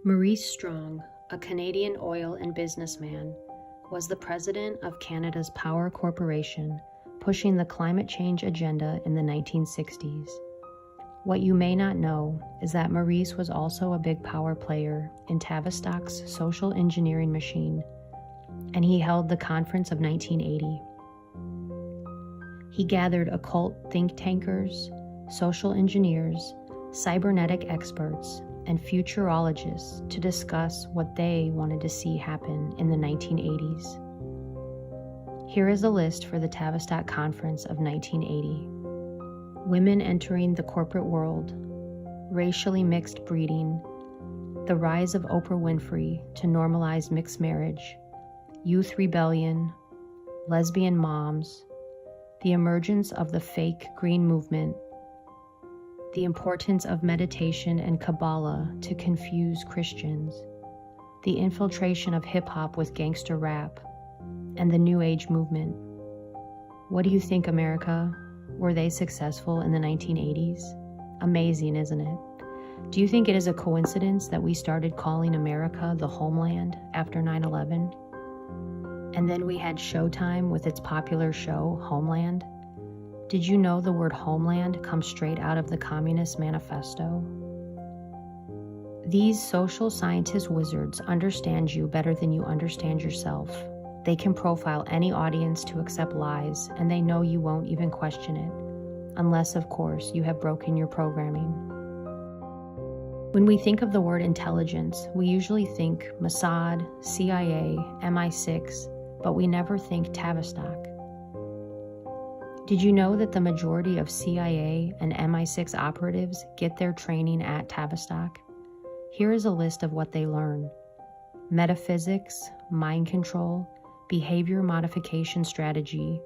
Maurice Strong, a Canadian oil and businessman, was the president of Canada's Power Corporation, pushing the climate change agenda in the 1960s. What you may not know is that Maurice was also a big power player in Tavistock's social engineering machine, and he held the Conference of 1980. He gathered occult think tankers, social engineers, cybernetic experts, and futurologists to discuss what they wanted to see happen in the 1980s. Here is a list for the Tavistock Conference of 1980. Women entering the corporate world, racially mixed breeding, the rise of Oprah Winfrey to normalize mixed marriage, youth rebellion, lesbian moms, the emergence of the fake green movement, the importance of meditation and Kabbalah to confuse Christians, the infiltration of hip-hop with gangster rap, and the New Age movement. What do you think, America? Were they successful in the 1980s? Amazing, isn't it? Do you think it is a coincidence that we started calling America the homeland after 9/11? And then we had Showtime with its popular show, Homeland? Did you know the word homeland comes straight out of the Communist Manifesto? These social scientist wizards understand you better than you understand yourself. They can profile any audience to accept lies, and they know you won't even question it, unless, of course, you have broken your programming. When we think of the word intelligence, we usually think Mossad, CIA, MI6, but we never think Tavistock. Did you know that the majority of CIA and MI6 operatives get their training at Tavistock? Here is a list of what they learn: metaphysics, mind control, behavior modification strategy,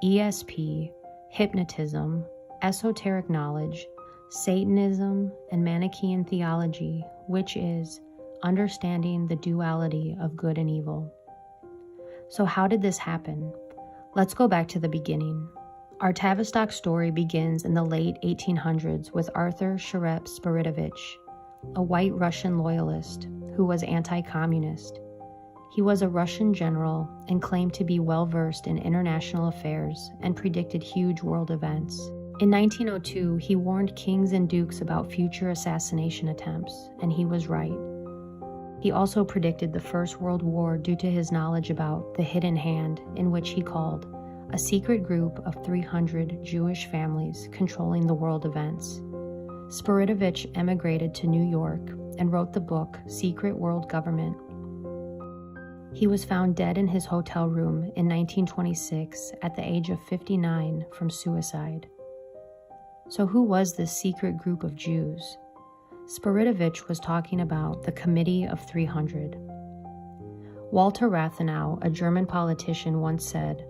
ESP, hypnotism, esoteric knowledge, Satanism, and Manichaean theology, which is understanding the duality of good and evil. So how did this happen? Let's go back to the beginning. Our Tavistock story begins in the late 1800s with Arthur Sharep Spiridovich, a white Russian loyalist who was anti-communist. He was a Russian general and claimed to be well-versed in international affairs and predicted huge world events. In 1902, he warned kings and dukes about future assassination attempts, and he was right. He also predicted the First World War due to his knowledge about the hidden hand, in which he called a secret group of 300 Jewish families controlling the world events. Spiridovich emigrated to New York and wrote the book Secret World Government. He was found dead in his hotel room in 1926 at the age of 59 from suicide. So who was this secret group of Jews? Spiridovich was talking about the Committee of 300. Walter Rathenau, a German politician, once said,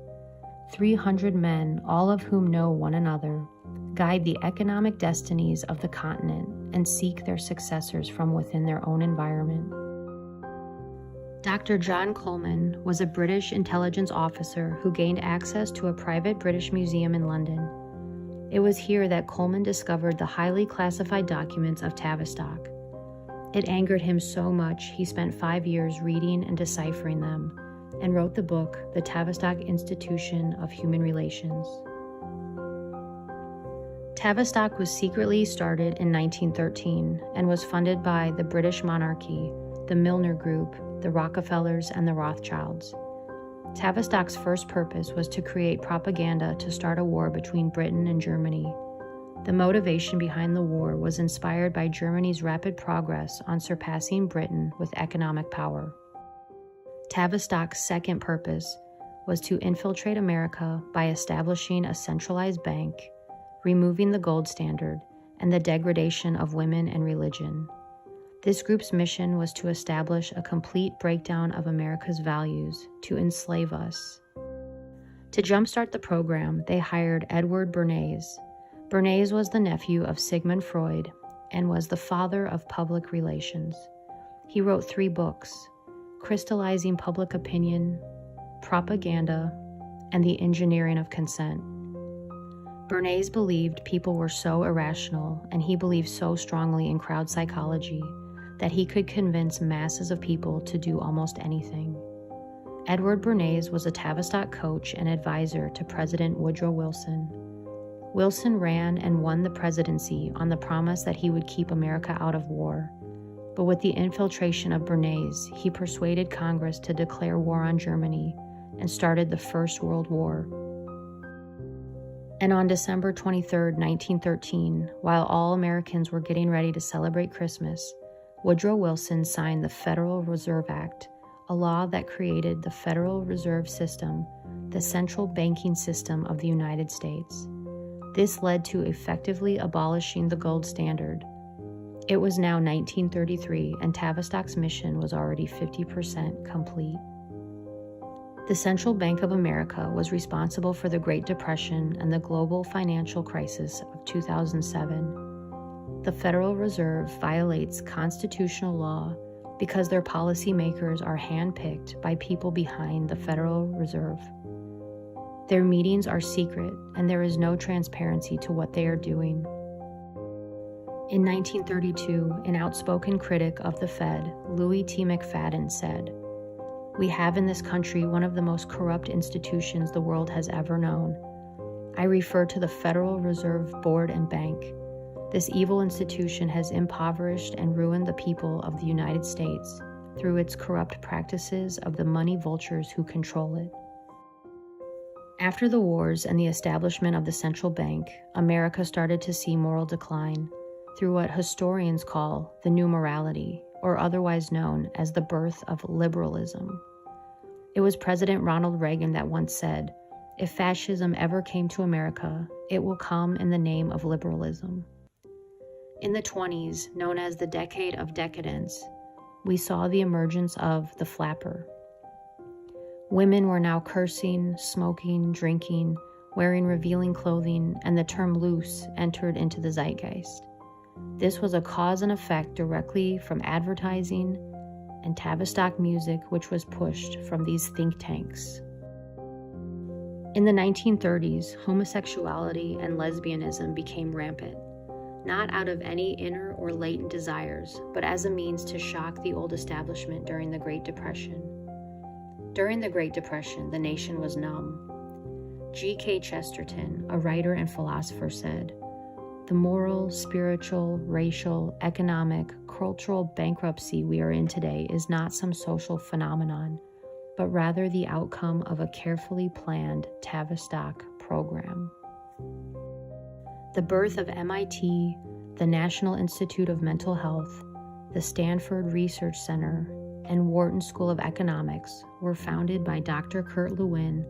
300 men, all of whom know one another, guide the economic destinies of the continent and seek their successors from within their own environment. Dr. John Coleman was a British intelligence officer who gained access to a private British museum in London. It was here that Coleman discovered the highly classified documents of Tavistock. It angered him so much he spent 5 years reading and deciphering them, and wrote the book, The Tavistock Institution of Human Relations. Tavistock was secretly started in 1913 and was funded by the British monarchy, the Milner Group, the Rockefellers, and the Rothschilds. Tavistock's first purpose was to create propaganda to start a war between Britain and Germany. The motivation behind the war was inspired by Germany's rapid progress on surpassing Britain with economic power. Tavistock's second purpose was to infiltrate America by establishing a centralized bank, removing the gold standard, and the degradation of women and religion. This group's mission was to establish a complete breakdown of America's values, to enslave us. To jumpstart the program, they hired Edward Bernays. Bernays was the nephew of Sigmund Freud and was the father of public relations. He wrote 3 books: Crystallizing Public Opinion, Propaganda, and The Engineering of Consent. Bernays believed people were so irrational, and he believed so strongly in crowd psychology, that he could convince masses of people to do almost anything. Edward Bernays was a Tavistock coach and advisor to President Woodrow Wilson. Wilson ran and won the presidency on the promise that he would keep America out of war. But with the infiltration of Bernays, he persuaded Congress to declare war on Germany and started the First World War. And on December 23, 1913, while all Americans were getting ready to celebrate Christmas, Woodrow Wilson signed the Federal Reserve Act, a law that created the Federal Reserve System, the central banking system of the United States. This led to effectively abolishing the gold standard. It was now 1933, and Tavistock's mission was already 50% complete. The Central Bank of America was responsible for the Great Depression and the global financial crisis of 2007. The Federal Reserve violates constitutional law because their policymakers are handpicked by people behind the Federal Reserve. Their meetings are secret, and there is no transparency to what they are doing. In 1932, an outspoken critic of the Fed, Louis T. McFadden, said, "We have in this country one of the most corrupt institutions the world has ever known. I refer to the Federal Reserve Board and Bank. This evil institution has impoverished and ruined the people of the United States through its corrupt practices of the money vultures who control it." After the wars and the establishment of the central bank, America started to see moral decline through what historians call the New Morality, or otherwise known as the birth of liberalism. It was President Ronald Reagan that once said, "If fascism ever came to America, it will come in the name of liberalism." In the 20s, known as the Decade of Decadence, we saw the emergence of the flapper. Women were now cursing, smoking, drinking, wearing revealing clothing, and the term loose entered into the zeitgeist. This was a cause and effect directly from advertising and Tavistock music, which was pushed from these think tanks. In the 1930s, homosexuality and lesbianism became rampant, not out of any inner or latent desires, but as a means to shock the old establishment during the Great Depression. During the Great Depression, the nation was numb. G.K. Chesterton, a writer and philosopher, said, "The moral, spiritual, racial, economic, cultural bankruptcy we are in today is not some social phenomenon, but rather the outcome of a carefully planned Tavistock program." The birth of MIT, the National Institute of Mental Health, the Stanford Research Center, and Wharton School of Economics were founded by Dr. Kurt Lewin,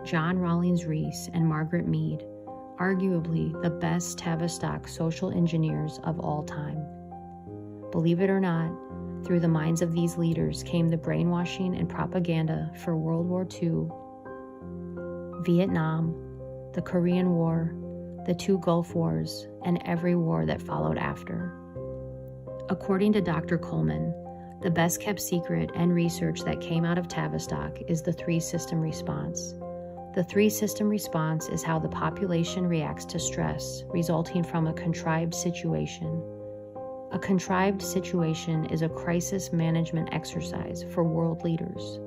John Rawlings Rees, and Margaret Mead, arguably the best Tavistock social engineers of all time. Believe it or not, through the minds of these leaders came the brainwashing and propaganda for World War II, Vietnam, the Korean War, the 2 Gulf Wars, and every war that followed after. According to Dr. Coleman, the best kept secret and research that came out of Tavistock is the 3-system response. The 3-system response is how the population reacts to stress resulting from a contrived situation. A contrived situation is a crisis management exercise for world leaders.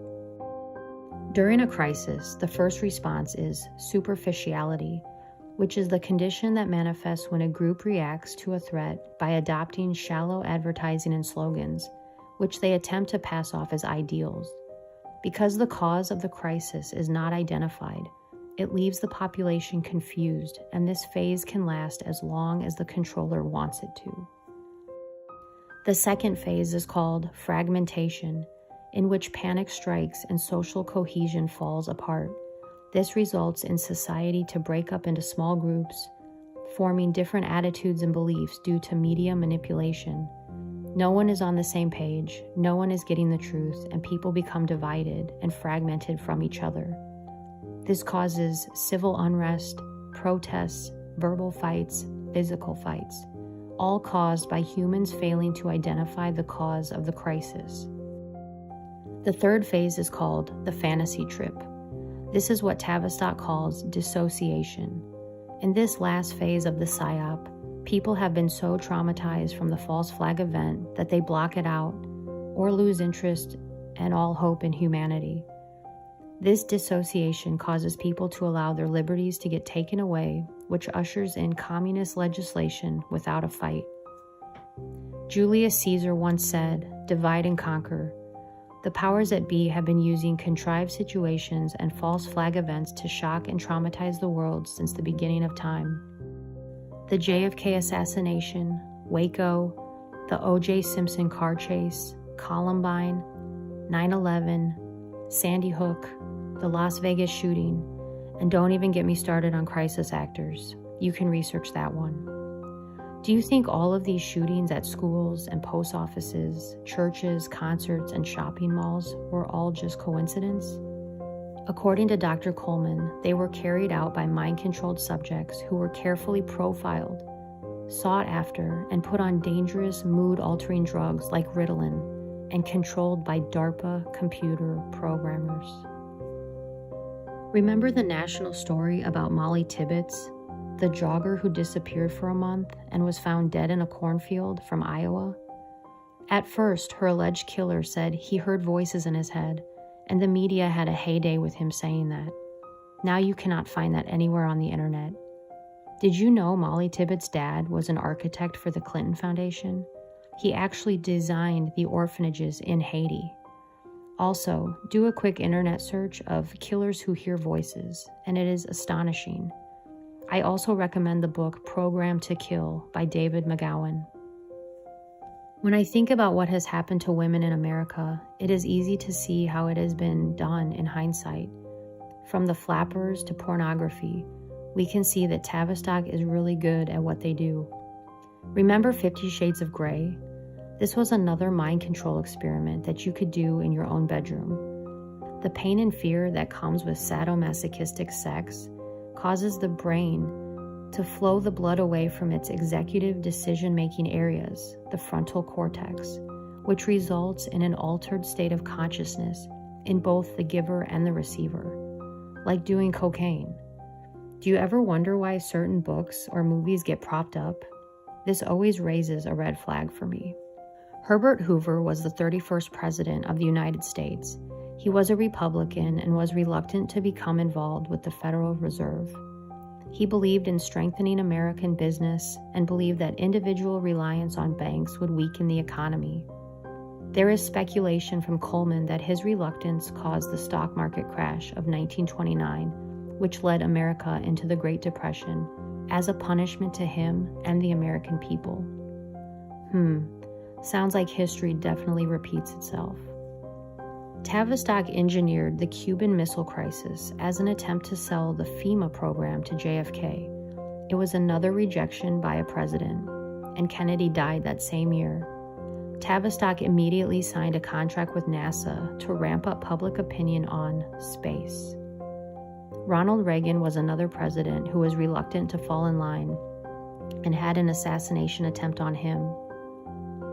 During a crisis, the first response is superficiality, which is the condition that manifests when a group reacts to a threat by adopting shallow advertising and slogans, which they attempt to pass off as ideals. Because the cause of the crisis is not identified, it leaves the population confused, and this phase can last as long as the controller wants it to. The second phase is called fragmentation, in which panic strikes and social cohesion falls apart. This results in society to break up into small groups, forming different attitudes and beliefs due to media manipulation. No one is on the same page, no one is getting the truth, and people become divided and fragmented from each other. This causes civil unrest, protests, verbal fights, physical fights, all caused by humans failing to identify the cause of the crisis. The third phase is called the fantasy trip. This is what Tavistock calls dissociation. In this last phase of the PSYOP, People have been so traumatized from the false flag event that they block it out or lose interest and all hope in humanity. This dissociation causes people to allow their liberties to get taken away, which ushers in communist legislation without a fight. Julius Caesar once said, "Divide and conquer." The powers that be have been using contrived situations and false flag events to shock and traumatize the world since the beginning of time. The JFK assassination, Waco, the O.J. Simpson car chase, Columbine, 9/11, Sandy Hook, the Las Vegas shooting, and don't even get me started on crisis actors. You can research that one. Do you think all of these shootings at schools and post offices, churches, concerts, and shopping malls were all just coincidence? According to Dr. Coleman, they were carried out by mind-controlled subjects who were carefully profiled, sought after, and put on dangerous mood-altering drugs like Ritalin, and controlled by DARPA computer programmers. Remember the national story about Molly Tibbetts, the jogger who disappeared for a month and was found dead in a cornfield from Iowa? At first, her alleged killer said he heard voices in his head, and the media had a heyday with him saying that. Now you cannot find that anywhere on the internet. Did you know Molly Tibbetts' dad was an architect for the Clinton Foundation? He actually designed the orphanages in Haiti. Also, do a quick internet search of killers who hear voices, and it is astonishing. I also recommend the book Programmed to Kill by David McGowan. When I think about what has happened to women in America, it is easy to see how it has been done in hindsight. From the flappers to pornography, we can see that Tavistock is really good at what they do. Remember 50 Shades of Grey? This was another mind control experiment that you could do in your own bedroom. The pain and fear that comes with sadomasochistic sex causes the brain to flow the blood away from its executive decision-making areas, the frontal cortex, which results in an altered state of consciousness in both the giver and the receiver, like doing cocaine. Do you ever wonder why certain books or movies get propped up? This always raises a red flag for me. Herbert Hoover was the 31st president of the United States. He was a Republican and was reluctant to become involved with the Federal Reserve. He believed in strengthening American business and believed that individual reliance on banks would weaken the economy. There is speculation from Coleman that his reluctance caused the stock market crash of 1929, which led America into the Great Depression, as a punishment to him and the American people. Sounds like history definitely repeats itself. Tavistock engineered the Cuban Missile Crisis as an attempt to sell the FEMA program to JFK. It was another rejection by a president, and Kennedy died that same year. Tavistock immediately signed a contract with NASA to ramp up public opinion on space. Ronald Reagan was another president who was reluctant to fall in line and had an assassination attempt on him.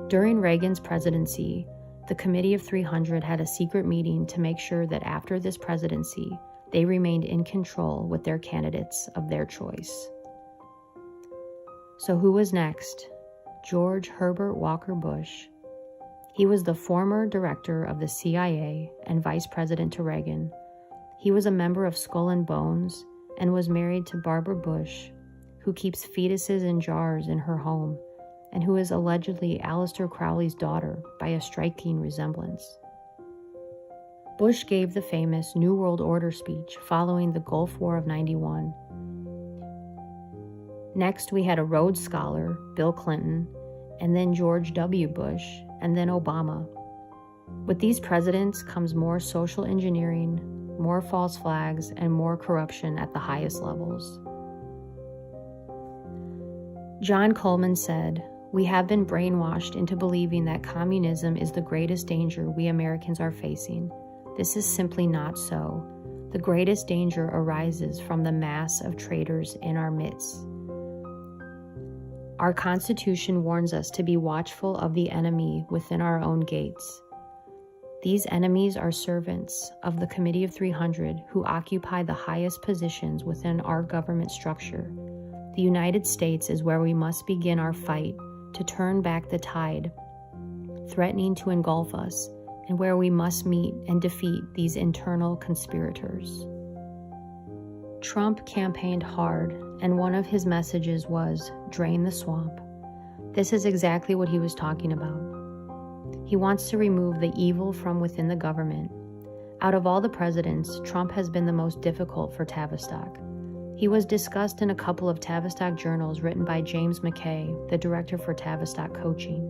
During Reagan's presidency, the Committee of 300 had a secret meeting to make sure that after this presidency, they remained in control with their candidates of their choice. So who was next? George Herbert Walker Bush. He was the former director of the CIA and vice president to Reagan. He was a member of Skull and Bones and was married to Barbara Bush, who keeps fetuses in jars in her home, and who is allegedly Aleister Crowley's daughter by a striking resemblance. Bush gave the famous New World Order speech following the Gulf War of '91. Next, we had a Rhodes Scholar, Bill Clinton, and then George W. Bush, and then Obama. With these presidents comes more social engineering, more false flags, and more corruption at the highest levels. John Coleman said, "We have been brainwashed into believing that communism is the greatest danger we Americans are facing. This is simply not so. The greatest danger arises from the mass of traitors in our midst. Our Constitution warns us to be watchful of the enemy within our own gates. These enemies are servants of the Committee of 300 who occupy the highest positions within our government structure. The United States is where we must begin our fight to turn back the tide, threatening to engulf us, and where we must meet and defeat these internal conspirators. Trump campaigned hard, and one of his messages was, "Drain the swamp." This is exactly what he was talking about. He wants to remove the evil from within the government. Out of all the presidents, Trump has been the most difficult for Tavistock. He was discussed in a couple of Tavistock journals written by James McKay, the director for Tavistock Coaching.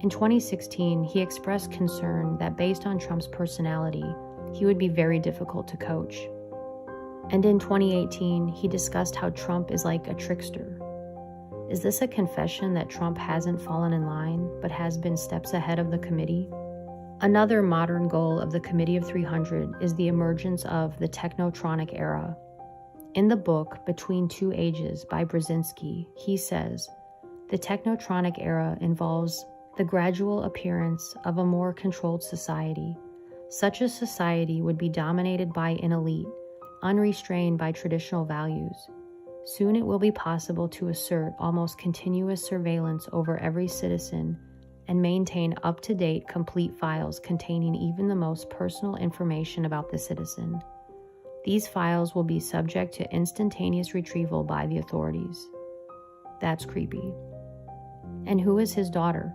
In 2016, he expressed concern that based on Trump's personality, he would be very difficult to coach. And in 2018, he discussed how Trump is like a trickster. Is this a confession that Trump hasn't fallen in line, but has been steps ahead of the committee? Another modern goal of the Committee of 300 is the emergence of the technotronic era. In the book, Between Two Ages by Brzezinski, he says, the technotronic era involves the gradual appearance of a more controlled society. Such a society would be dominated by an elite, unrestrained by traditional values. Soon it will be possible to assert almost continuous surveillance over every citizen and maintain up-to-date complete files containing even the most personal information about the citizen. These files will be subject to instantaneous retrieval by the authorities. That's creepy. And who is his daughter?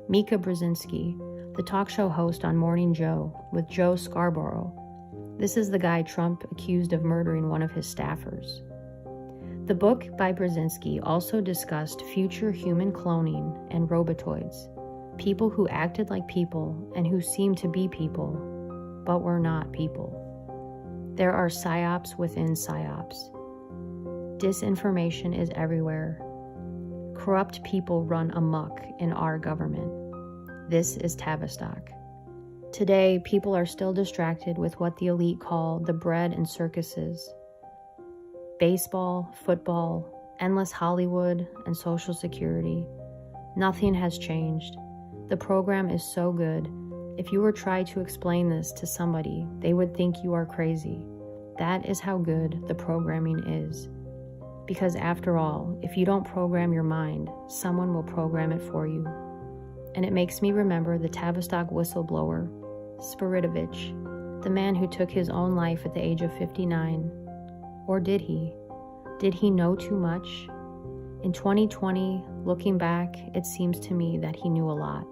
Mika Brzezinski, the talk show host on Morning Joe with Joe Scarborough. This is the guy Trump accused of murdering one of his staffers. The book by Brzezinski also discussed future human cloning and robotoids, people who acted like people and who seemed to be people, but were not people. There are psyops within psyops. Disinformation is everywhere. Corrupt people run amok in our government. This is Tavistock. Today, people are still distracted with what the elite call the bread and circuses. Baseball, football, endless Hollywood, and Social Security. Nothing has changed. The program is so good. If you were trying to explain this to somebody, they would think you are crazy. That is how good the programming is. Because after all, if you don't program your mind, someone will program it for you. And it makes me remember the Tavistock whistleblower, Spiridovich, the man who took his own life at the age of 59. Or did he? Did he know too much? In 2020, looking back, it seems to me that he knew a lot.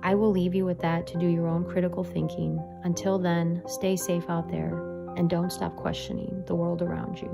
I will leave you with that to do your own critical thinking. Until then, stay safe out there and don't stop questioning the world around you.